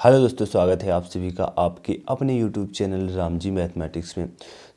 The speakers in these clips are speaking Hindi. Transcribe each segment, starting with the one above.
हेलो दोस्तों, स्वागत है आप सभी का आपके अपने YouTube channel Ram ji mathematics में।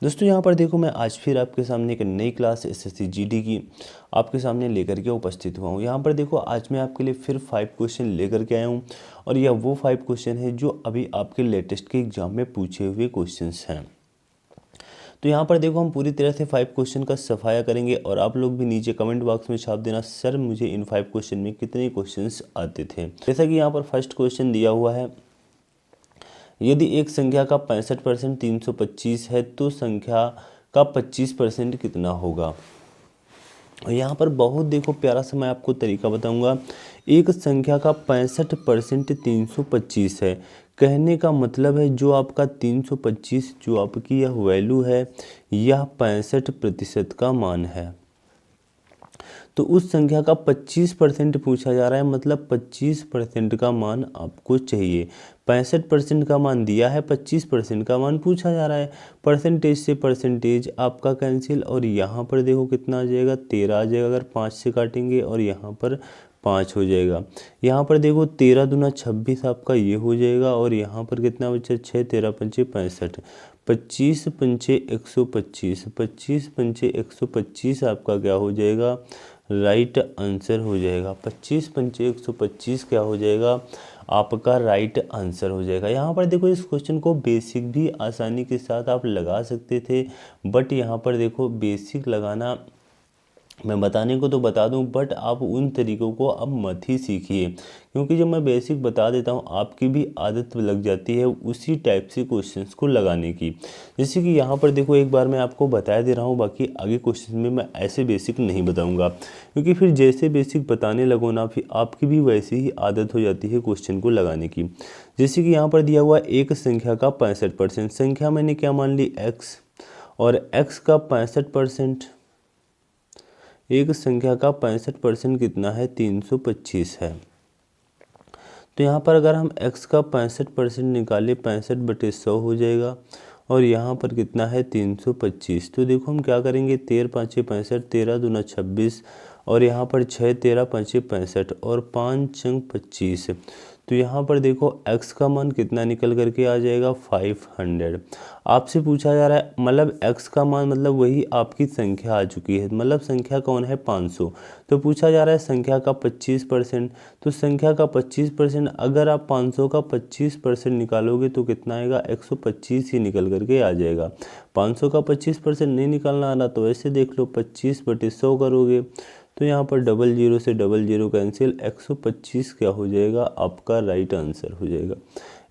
दोस्तों यहाँ पर देखो, मैं आज फिर आपके सामने एक नई क्लास एसएससी जीडी की आपके सामने लेकर के उपस्थित हुआ हूँ। यहाँ पर देखो, आज मैं आपके लिए फिर 5 क्वेश्चन लेकर के आया हूँ और यह वो 5 क्वेश्चन है जो अभी आपके लेटेस्ट के एग्जाम में पूछे हुए क्वेश्चंस हैं। तो यहाँ पर देखो, हम पूरी तरह से 5 क्वेश्चन का सफाया करेंगे और आप लोग भी नीचे कमेंट बॉक्स में छाप देना, सर मुझे इन 5 क्वेश्चन में कितने क्वेश्चंस आते थे। जैसा कि यहाँ पर फर्स्ट क्वेश्चन दिया हुआ है, यदि एक संख्या का 65% 325 है तो संख्या का 25% कितना होगा। और यहाँ पर बहुत देखो प्यारा सा मैं आपको तरीका बताऊंगा। एक संख्या का 65% 325 है, कहने का मतलब है जो आपका 325 जो आपकी यह वैल्यू है, यह 65% का मान है। तो उस संख्या का 25% पूछा जा रहा है, मतलब 25% का मान आपको चाहिए। 65% का मान दिया है, 25% का मान पूछा जा रहा है। परसेंटेज से परसेंटेज आपका कैंसिल और यहाँ पर देखो कितना आ जाएगा, 13 आ जाएगा अगर 5 से काटेंगे और यहाँ पर 5 हो जाएगा। यहाँ पर देखो 13 दूना 26 आपका ये हो जाएगा और यहाँ पर कितना बचा, 6 13 पंचे 65, 25 पंचे 125, 25 पंचे 125 आपका क्या हो जाएगा, राइट आंसर हो जाएगा। 25 पंचे 125 क्या हो जाएगा, आपका राइट आंसर हो जाएगा। यहाँ पर देखो, इस क्वेश्चन को बेसिक भी आसानी के साथ आप लगा सकते थे, बट यहाँ पर देखो बेसिक लगाना मैं बताने को तो बता दूं, बट आप उन तरीकों को अब मत ही सीखिए, क्योंकि जब मैं बेसिक बता देता हूं आपकी भी आदत लग जाती है उसी टाइप से क्वेश्चंस को लगाने की। जैसे कि यहाँ पर देखो, एक बार मैं आपको बता दे रहा हूं, बाकी आगे क्वेश्चन में मैं ऐसे बेसिक नहीं बताऊंगा, क्योंकि फिर जैसे बेसिक बताने लगो ना, फिर आपकी भी वैसे ही आदत हो जाती है क्वेश्चन को लगाने की। जैसे कि यहाँ पर दिया हुआ एक संख्या का 65%, संख्या मैंने क्या मान ली, एक्स, और एक्स का 65%, एक संख्या का 65% कितना है, 325 है। तो यहाँ पर अगर हम x का 65% निकालें, 65/100 हो जाएगा और यहाँ पर कितना है, 325। तो देखो हम क्या करेंगे, 13 5 65, 13 दूना 26 और यहाँ पर 6 13 5 65 और 5 अंक 25। तो यहाँ पर देखो x का मान कितना निकल करके आ जाएगा, 500। आपसे पूछा जा रहा है, मतलब x का मान मतलब वही आपकी संख्या आ चुकी है, मतलब संख्या कौन है, 500। तो पूछा जा रहा है संख्या का 25%, तो संख्या का 25% अगर आप 500 का 25% निकालोगे तो कितना आएगा, 125 ही निकल करके आ जाएगा। 500 का 25% नहीं निकालना आ रहा तो ऐसे देख लो, 25/100 करोगे तो यहाँ पर 00 से 00 कैंसिल, 125 क्या हो जाएगा, आपका राइट आंसर हो जाएगा।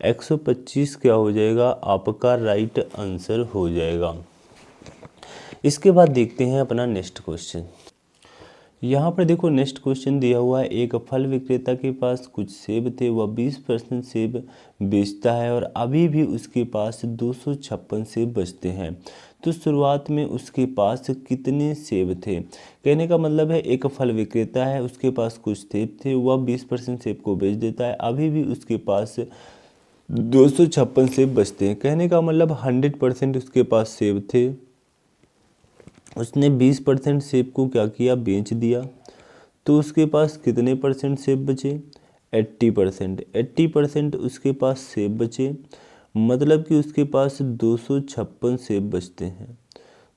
125 क्या हो जाएगा, आपका राइट आंसर हो जाएगा। इसके बाद देखते हैं अपना नेक्स्ट क्वेश्चन। यहाँ पर देखो नेक्स्ट क्वेश्चन दिया हुआ है, एक फल विक्रेता के पास कुछ सेब थे, वह 20% सेब बेचता है और अभी भी उसके पास 256 सेब बचते हैं, तो शुरुआत में उसके पास कितने सेब थे। कहने का मतलब है, एक फल विक्रेता है, उसके पास कुछ सेब थे, वह 20% सेब को बेच देता है, अभी भी उसके पास 256 सेब बचते हैं। कहने का मतलब 100% उसके पास सेब थे, उसने 20% सेब को क्या किया, बेच दिया, तो उसके पास कितने परसेंट सेब बचे, 80%। 80% उसके पास सेब बचे, मतलब कि उसके पास 256 सेब बचते हैं।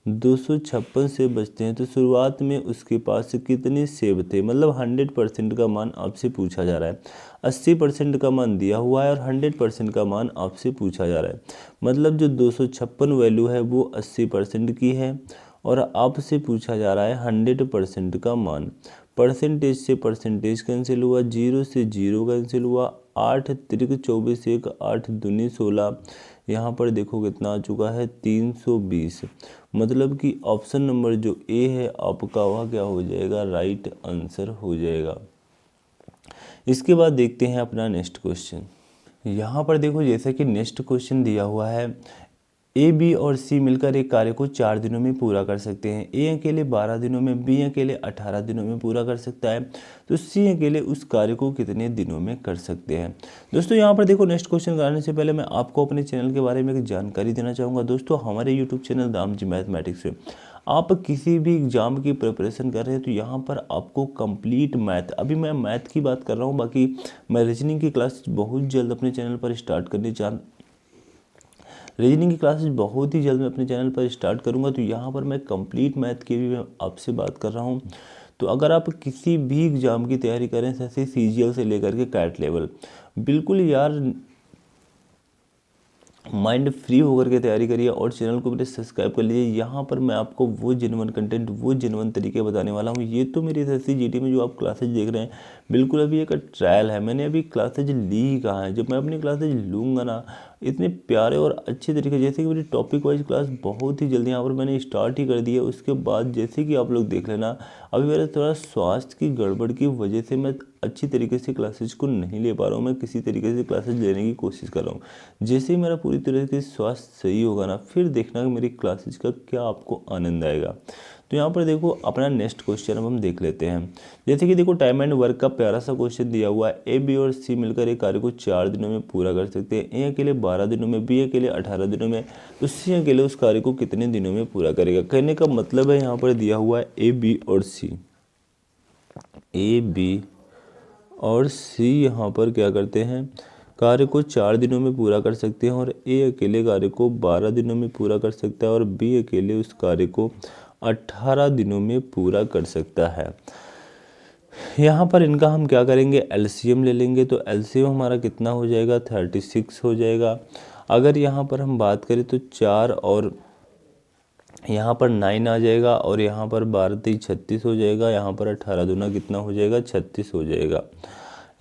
256 सेब बचते हैं, तो शुरुआत में उसके पास कितने सेब थे, मतलब 100% का मान आपसे पूछा जा रहा है। 80% का मान दिया हुआ है और 100% का मान आपसे पूछा जा रहा है, मतलब जो 256 वैल्यू है वो 80% की है और आपसे पूछा जा रहा है 100% का मान। परसेंटेज से परसेंटेज कैंसिल हुआ, 0 से 0 कैंसिल हुआ, 8 त्रिक 24 1 8 दूनी 16, यहाँ पर देखो कितना आ चुका है, 320। मतलब कि ऑप्शन नंबर जो ए है आपका, वह क्या हो जाएगा, राइट आंसर हो जाएगा। इसके बाद देखते हैं अपना नेक्स्ट क्वेश्चन। यहाँ पर देखो, जैसा कि नेक्स्ट क्वेश्चन दिया हुआ है, ए बी और सी मिलकर एक कार्य को 4 दिनों में पूरा कर सकते हैं। ए अकेले 12 दिनों में, बी अकेले 18 दिनों में पूरा कर सकता है, तो सी अकेले उस कार्य को कितने दिनों में कर सकते हैं। दोस्तों यहाँ पर देखो, नेक्स्ट क्वेश्चन कराने से पहले मैं आपको अपने चैनल के बारे में एक जानकारी देना चाहूँगा। दोस्तों हमारे YouTube channel Ram ji mathematics में आप किसी भी एग्ज़ाम की प्रिपरेशन कर रहे हैं तो यहाँ पर आपको कंप्लीट मैथ, अभी मैं मैथ की बात कर रहा हूँ, बाकी मैं रीजनिंग की क्लास बहुत जल्द अपने चैनल पर स्टार्ट करने रीजनिंग की क्लासेस बहुत ही जल्द मैं अपने चैनल पर स्टार्ट करूंगा। तो यहाँ पर मैं कंप्लीट मैथ की भी मैं आपसे बात कर रहा हूँ। तो अगर आप किसी भी एग्ज़ाम की तैयारी करें, जैसे CGL से लेकर के कैट लेवल, बिल्कुल यार माइंड फ्री होकर के तैयारी करिए और चैनल को मेरे सब्सक्राइब कर लीजिए। यहाँ पर मैं आपको वो जेन्युइन कंटेंट, वो जेन्युइन तरीके बताने वाला हूँ। ये तो मेरी SSC GD में जो आप क्लासेज देख रहे हैं, बिल्कुल अभी एक ट्रायल है, मैंने अभी क्लासेज ली ही कहाँ है। जब मैं अपनी क्लासेज लूँगा ना, इतने प्यारे और अच्छे तरीके, जैसे कि मेरी टॉपिक वाइज क्लास बहुत ही जल्दी यहाँ पर मैंने स्टार्ट ही कर दी है। उसके बाद जैसे कि आप लोग देख लेना, अभी मेरा थोड़ा स्वास्थ्य की गड़बड़ की वजह से मैं अच्छी तरीके से क्लासेज को नहीं ले पा रहा हूँ। मैं किसी तरीके से क्लासेज लेने की कोशिश कर रहा हूँ। जैसे ही मेरा पूरी तरह से स्वास्थ्य सही होगा ना, फिर देखना कि मेरी क्लासेज का क्या आपको आनंद आएगा। तो यहाँ पर देखो अपना नेक्स्ट क्वेश्चन अब हम देख लेते हैं। जैसे कि देखो टाइम एंड वर्क का प्यारा सा क्वेश्चन दिया हुआ है। A, B और C मिलकर एक कार्य को 4 दिनों में पूरा कर सकते हैं। A अकेले 12 दिनों में, B अकेले 18 दिनों में, तो C अकेले उस कार्य को कितने दिनों में पूरा करेगा। कहने का मतलब है यहाँ पर दिया हुआ है A, B और C। A, B और C यहाँ पर क्या करते हैं, कार्य को 4 दिनों में पूरा कर सकते हैं, और A अकेले कार्य को 12 दिनों में पूरा कर सकता है, और B अकेले उस कार्य को 18 दिनों में पूरा कर सकता है। यहाँ पर इनका हम क्या करेंगे, LCM ले लेंगे। तो LCM हमारा कितना हो जाएगा, 36 हो जाएगा। अगर यहाँ पर हम बात करें तो 4 और यहाँ पर 9 आ जाएगा, और यहाँ पर 12 3 36 हो जाएगा। यहाँ पर 18 दूना कितना हो जाएगा, 36 हो जाएगा।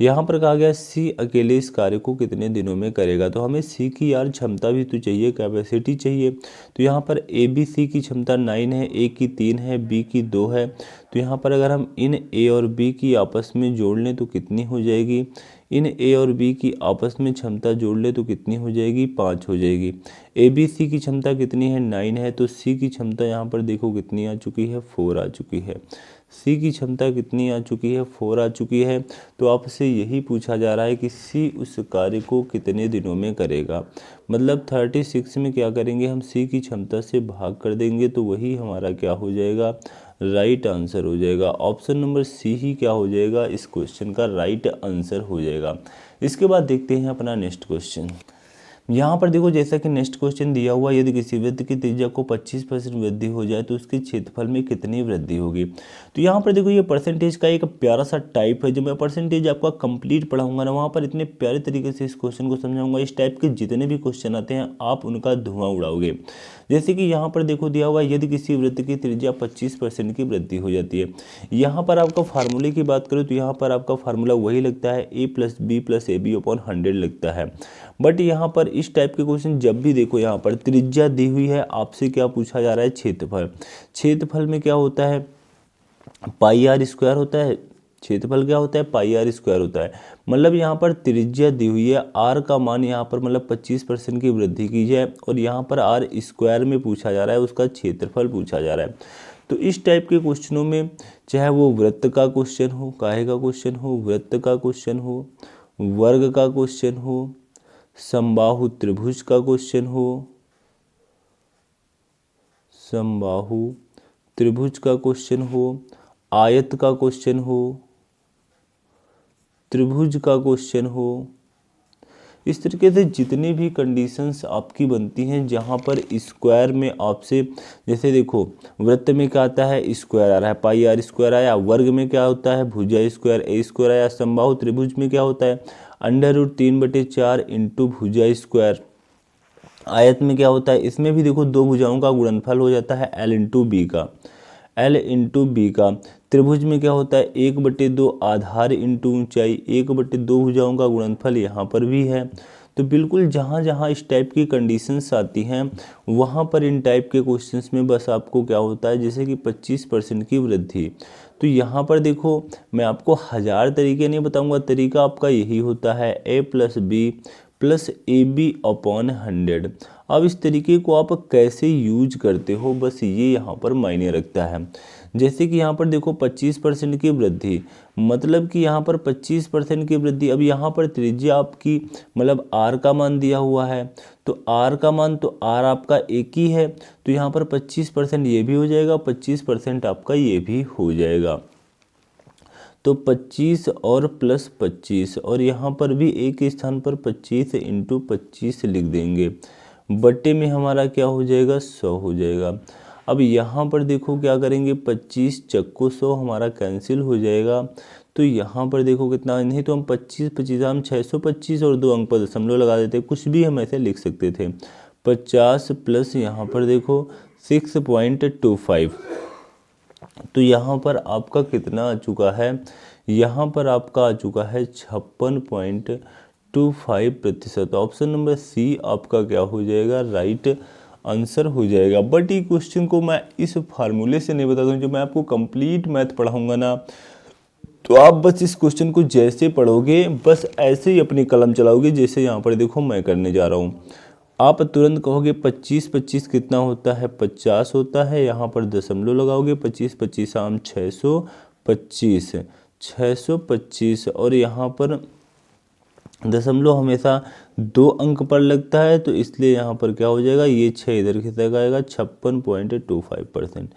यहाँ पर कहा गया C अकेले इस कार्य को कितने दिनों में करेगा। तो हमें C की यार क्षमता भी तो चाहिए, कैपेसिटी चाहिए। तो यहाँ पर ABC की क्षमता 9 है, A की 3 है, B की 2 है। तो यहाँ पर अगर हम इन A और B की आपस में जोड़ लें तो कितनी हो जाएगी, इन A और B की आपस में क्षमता जोड़ ले तो कितनी हो जाएगी, 5 हो जाएगी। ABC की क्षमता कितनी है, 9 है। तो C की क्षमता यहाँ पर देखो कितनी आ चुकी है, 4 आ चुकी है। C की क्षमता कितनी आ चुकी है, 4 आ चुकी है। तो आपसे यही पूछा जा रहा है कि C उस कार्य को कितने दिनों में करेगा। मतलब 36 में क्या करेंगे, हम C की क्षमता से भाग कर देंगे, तो वही हमारा क्या हो जाएगा, राइट आंसर हो जाएगा। ऑप्शन नंबर C ही क्या हो जाएगा, इस क्वेश्चन का राइट आंसर हो जाएगा। इसके बाद देखते हैं अपना नेक्स्ट क्वेश्चन। यहाँ पर देखो जैसा कि नेक्स्ट क्वेश्चन दिया हुआ, यदि किसी वृत्त की त्रिज्या को 25% वृद्धि हो जाए तो उसके क्षेत्रफल में कितनी वृद्धि होगी। तो यहाँ पर देखो ये परसेंटेज का एक प्यारा सा टाइप है। जब मैं परसेंटेज आपका कंप्लीट पढ़ाऊंगा ना, वहाँ पर इतने प्यारे तरीके से इस क्वेश्चन को समझाऊंगा, इस टाइप के जितने भी क्वेश्चन आते हैं आप उनका धुआं उड़ाओगे। जैसे कि यहाँ पर देखो दिया हुआ, यदि किसी वृत्त की त्रिज्या 25% की वृद्धि हो जाती है। यहाँ पर आपका फार्मूले की बात करूँ तो यहाँ पर आपका फार्मूला वही लगता है, A + B + AB/100 लगता है। बट यहाँ पर इस टाइप के क्वेश्चन जब भी देखो, यहाँ पर त्रिज्या दी हुई है, आपसे क्या पूछा जा रहा है, क्षेत्रफल। क्षेत्रफल में क्या होता है, πr² होता है। क्षेत्रफल क्या होता है, πr² होता है। मतलब यहाँ पर त्रिज्या दी हुई है, r का मान यहाँ पर मतलब 25% की वृद्धि की जाए, और यहाँ पर r² में पूछा जा रहा है, उसका क्षेत्रफल पूछा जा रहा है। तो इस टाइप के क्वेश्चनों में, चाहे वो वृत्त का क्वेश्चन हो, काहे का क्वेश्चन हो, वृत्त का क्वेश्चन हो, वर्ग का क्वेश्चन हो, समबाहु त्रिभुज का क्वेश्चन हो, समबाहु त्रिभुज का क्वेश्चन हो, आयत का क्वेश्चन हो, त्रिभुज का क्वेश्चन हो, इस तरीके से जितनी भी कंडीशंस आपकी बनती हैं जहाँ पर स्क्वायर में आपसे, जैसे देखो वृत्त में क्या आता है, स्क्वायर आ रहा है, πr² आया। वर्ग में क्या होता है, भुजा² a² आया। समबाहु त्रिभुज में क्या होता है, √3/4 × भुजा²। आयत में क्या होता है, इसमें भी देखो दो भुजाओं का गुणनफल हो जाता है, L × B का, L × B का। त्रिभुज में क्या होता है, 1/2 आधार × ऊंचाई, 1/2 भुजाओं का गुणनफल यहाँ पर भी है। तो बिल्कुल जहाँ जहाँ इस टाइप की कंडीशंस आती हैं, वहाँ पर इन टाइप के क्वेश्चंस में बस आपको क्या होता है, जैसे कि 25% की वृद्धि। तो यहाँ पर देखो मैं आपको 1000 तरीके नहीं बताऊँगा, तरीका आपका यही होता है, A + B plus AB upon 100। अब इस तरीके को आप कैसे यूज करते हो, बस ये यहाँ पर मायने रखता है। जैसे कि यहाँ पर देखो 25% की वृद्धि, मतलब कि यहाँ पर 25% की वृद्धि। अब यहाँ पर त्रिज्या आपकी मतलब r का मान दिया हुआ है, तो r का मान, तो r आपका एक ही है, तो यहाँ पर 25% ये भी हो जाएगा, 25% आपका ये भी हो जाएगा। तो 25 और प्लस 25, और यहाँ पर भी एक स्थान पर 25 × 25 लिख देंगे, बट्टे में हमारा क्या हो जाएगा, 100 हो जाएगा। अब यहाँ पर देखो क्या करेंगे, 25 चक्को 100 हमारा कैंसिल हो जाएगा। तो यहाँ पर देखो कितना, नहीं तो हम 25 हम 625 और 2 अंक पर दशमलव लगा देते, कुछ भी हम ऐसे लिख सकते थे। 50 प्लस यहाँ पर देखो 6.25, तो यहाँ पर आपका कितना आ चुका है, यहाँ पर आपका आ चुका है 56.25%। ऑप्शन नंबर सी आपका क्या हो जाएगा, राइट आंसर हो जाएगा। बट ये क्वेश्चन को मैं इस फार्मूले से नहीं बताता हूँ, जब मैं आपको कंप्लीट मैथ पढ़ाऊंगा ना, तो आप बस इस क्वेश्चन को जैसे पढ़ोगे, बस ऐसे ही अपनी कलम चलाओगे, जैसे यहाँ पर देखो मैं करने जा रहा हूँ। आप तुरंत कहोगे 25 कितना होता है, 50 होता है, यहाँ पर दशमलव लगाओगे, 25 आम 625, और यहाँ पर दशमलव हमेशा 2 अंक पर लगता है, तो इसलिए यहाँ पर क्या हो जाएगा, ये 6 इधर खिसक आएगा, 56.25%।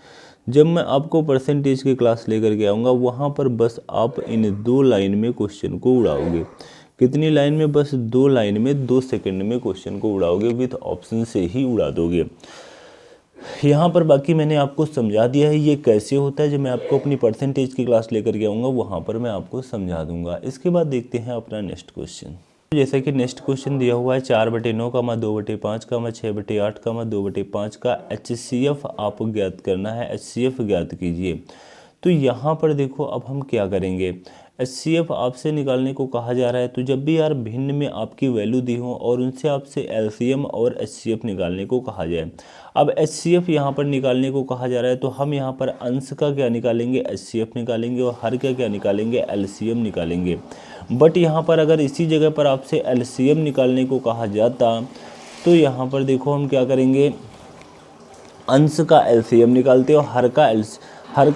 जब मैं आपको परसेंटेज की क्लास लेकर के आऊँगा, वहाँ पर बस आप इन 2 लाइन में क्वेश्चन को उड़ाओगे। कितनी लाइन में, बस 2 लाइन में 2 सेकंड में क्वेश्चन को उड़ाओगे, विथ ऑप्शन से ही उड़ा दोगे। यहाँ पर बाकी मैंने आपको समझा दिया है ये कैसे होता है, जब मैं आपको अपनी परसेंटेज की क्लास लेकर के आऊँगा, वहाँ पर मैं आपको समझा दूंगा। इसके बाद देखते हैं अपना नेक्स्ट क्वेश्चन। जैसा कि नेक्स्ट क्वेश्चन दिया हुआ है 4/9, 2/5, 6/8, 2/5 का HCF आप ज्ञात करना है, HCF ज्ञात कीजिए। तो यहाँ पर देखो अब हम क्या करेंगे, HCF आपसे निकालने को कहा जा रहा है। तो जब भी यार भिन्न में आपकी वैल्यू दी हो और उनसे आपसे LCM और HCF निकालने को कहा जाए, अब HCF यहाँ पर निकालने को कहा जा रहा है, तो हम यहाँ पर अंश का क्या निकालेंगे, HCF निकालेंगे, और हर क्या निकालेंगे, LCM निकालेंगे। बट यहाँ पर अगर इसी जगह पर आपसे LCM निकालने को कहा जाता, तो यहाँ पर देखो हम क्या करेंगे, अंश का LCM निकालते और हर का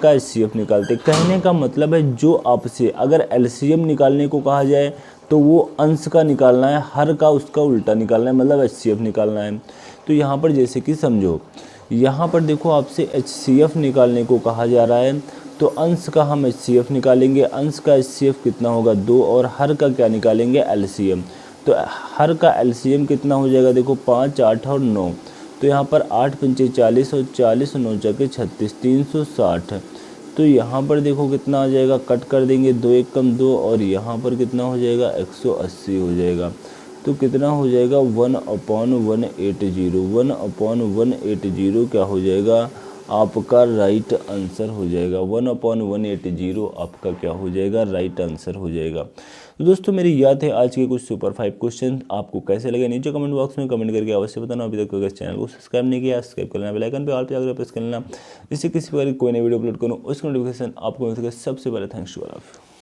HCF निकालते। कहने का मतलब है जो आपसे अगर LCM निकालने को कहा जाए तो वो अंश का निकालना है, हर का उसका उल्टा निकालना है, मतलब HCF निकालना है। तो यहाँ पर जैसे कि समझो, यहाँ पर देखो आपसे HCF निकालने को कहा जा रहा है, तो अंश का हम HCF निकालेंगे, अंश का HCF कितना होगा 2, और हर का क्या निकालेंगे, LCM। तो हर का LCM कितना हो जाएगा, देखो 5, 8 और 9, तो यहाँ पर 8 पंचे 40 और 40 9 चौके 36, 360। तो यहाँ पर देखो कितना आ जाएगा, कट कर देंगे, 2 1 कम 2, और यहाँ पर कितना हो जाएगा, 180 हो जाएगा। तो कितना हो जाएगा, 1/180, 1/180 क्या हो जाएगा, आपका राइट आंसर हो जाएगा। 1/180 आपका क्या हो जाएगा, राइट आंसर हो जाएगा। तो दोस्तों मेरी याद है आज के कुछ सुपर 5 क्वेश्चन आपको कैसे लगे, नीचे कमेंट बॉक्स में कमेंट करके अवश्य बताना। अभी तक अगर चैनल को सब्सक्राइब नहीं किया, सब्सक्राइब कर लेना, बेल आइकन पे ऑल पे जाकर प्रेस कर लेना, जिससे किसी प्रकार की कोई नई वीडियो अपलोड करूँ उसका नोटिफिकेशन आपको मिल सके सबसे पहले। Thanks to all of you.